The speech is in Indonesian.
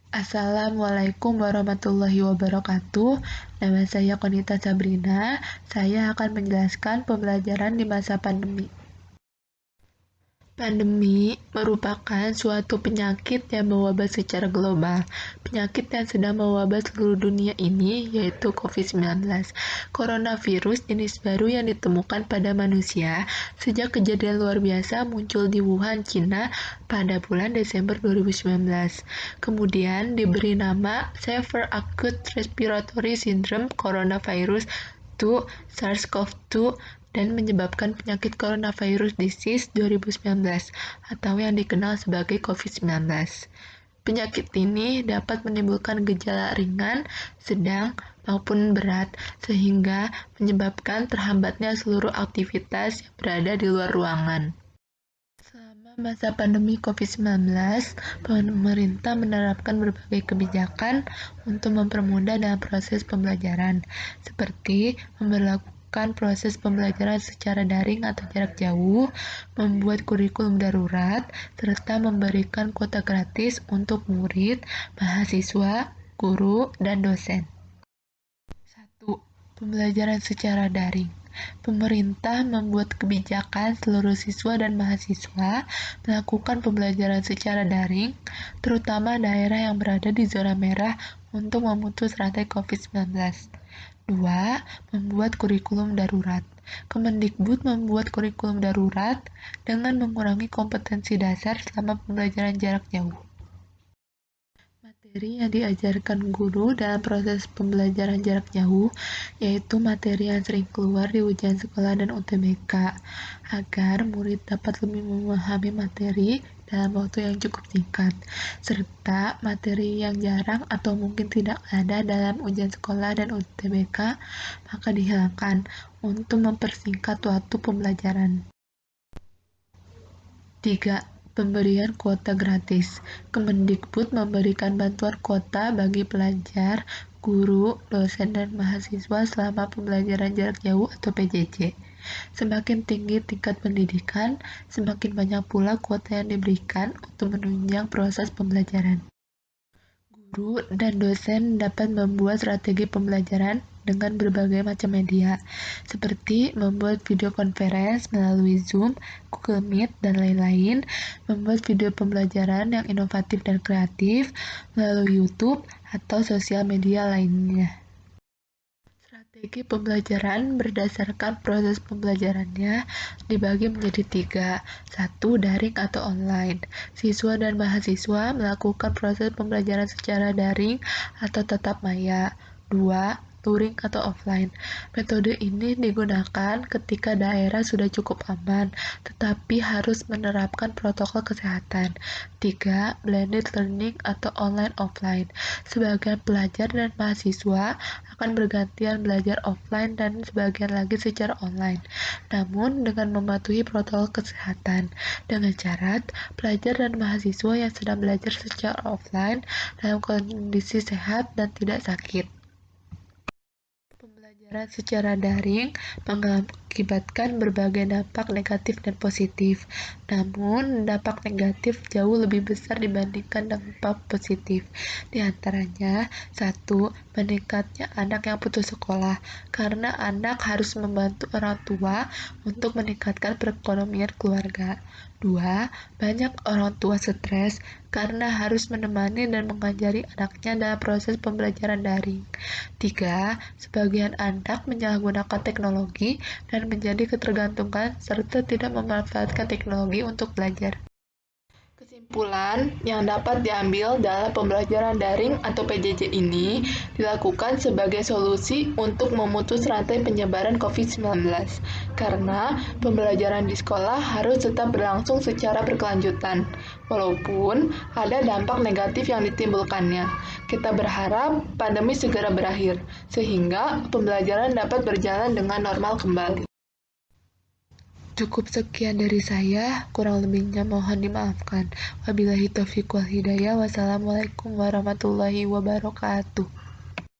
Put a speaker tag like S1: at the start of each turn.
S1: Assalamualaikum warahmatullahi wabarakatuh. Nama saya Konita Sabrina. Saya akan menjelaskan pembelajaran di masa pandemi. Pandemi merupakan suatu penyakit yang mewabah secara global. Penyakit yang sedang mewabah seluruh dunia ini yaitu COVID-19. Coronavirus jenis baru yang ditemukan pada manusia sejak kejadian luar biasa muncul di Wuhan, Cina pada bulan Desember 2019. Kemudian diberi nama Severe Acute Respiratory Syndrome Coronavirus 2 SARS-CoV-2 dan menyebabkan penyakit coronavirus disease 2019 atau yang dikenal sebagai COVID-19. Penyakit ini dapat menimbulkan gejala ringan, sedang, maupun berat, sehingga menyebabkan terhambatnya seluruh aktivitas yang berada di luar ruangan. Selama masa pandemi COVID-19, pemerintah menerapkan berbagai kebijakan untuk mempermudah dalam proses pembelajaran, seperti memberlakukan proses pembelajaran secara daring atau jarak jauh, membuat kurikulum darurat, serta memberikan kuota gratis untuk murid, mahasiswa, guru, dan dosen. 1. Pembelajaran secara daring. Pemerintah membuat kebijakan seluruh siswa dan mahasiswa melakukan pembelajaran secara daring, terutama daerah yang berada di zona merah untuk memutus rantai COVID-19. 2. Membuat kurikulum darurat. Kemendikbud membuat kurikulum darurat dengan mengurangi kompetensi dasar selama pembelajaran jarak jauh. Materi yang diajarkan guru dalam proses pembelajaran jarak jauh yaitu materi yang sering keluar di ujian sekolah dan UTBK agar murid dapat lebih memahami materi dalam waktu yang cukup singkat, serta materi yang jarang atau mungkin tidak ada dalam ujian sekolah dan UTBK maka dihilangkan untuk mempersingkat waktu pembelajaran. 3. Pemberian kuota gratis. Kemendikbud memberikan bantuan kuota bagi pelajar, guru, dosen, dan mahasiswa selama pembelajaran jarak jauh atau PJJ. Semakin tinggi tingkat pendidikan, semakin banyak pula kuota yang diberikan untuk menunjang proses pembelajaran. Guru dan dosen dapat membuat strategi pembelajaran dengan berbagai macam media, seperti membuat video conference melalui Zoom, Google Meet, dan lain-lain, membuat video pembelajaran yang inovatif dan kreatif melalui YouTube atau sosial media lainnya. Strategi pembelajaran berdasarkan proses pembelajarannya dibagi menjadi 3. 1. Daring atau online. Siswa dan mahasiswa melakukan proses pembelajaran secara daring atau tatap maya. 2. Luring atau offline. Metode ini digunakan ketika daerah sudah cukup aman, tetapi harus menerapkan protokol kesehatan. 3. Blended learning atau online offline. Sebagian pelajar dan mahasiswa akan bergantian belajar offline dan sebagian lagi secara online, namun dengan mematuhi protokol kesehatan. Dengan syarat, pelajar dan mahasiswa yang sedang belajar secara offline dalam kondisi sehat dan tidak sakit. Pembelajaran secara daring mengakibatkan berbagai dampak negatif dan positif. Namun, dampak negatif jauh lebih besar dibandingkan dampak positif. Di antaranya, 1. Meningkatnya anak yang putus sekolah, karena anak harus membantu orang tua untuk meningkatkan perekonomian keluarga. 2. Banyak orang tua stres karena harus menemani dan mengajari anaknya dalam proses pembelajaran daring. 3. Sebagian anak menyalahgunakan teknologi dan menjadi ketergantungan serta tidak memanfaatkan teknologi untuk belajar. Kesimpulan yang dapat diambil dalam pembelajaran daring atau PJJ ini dilakukan sebagai solusi untuk memutus rantai penyebaran COVID-19 karena pembelajaran di sekolah harus tetap berlangsung secara berkelanjutan walaupun ada dampak negatif yang ditimbulkannya. Kita berharap pandemi segera berakhir sehingga pembelajaran dapat berjalan dengan normal kembali. Cukup sekian dari saya, kurang lebihnya mohon dimaafkan. Wabillahi taufiq wal hidayah. Wassalamualaikum warahmatullahi wabarakatuh.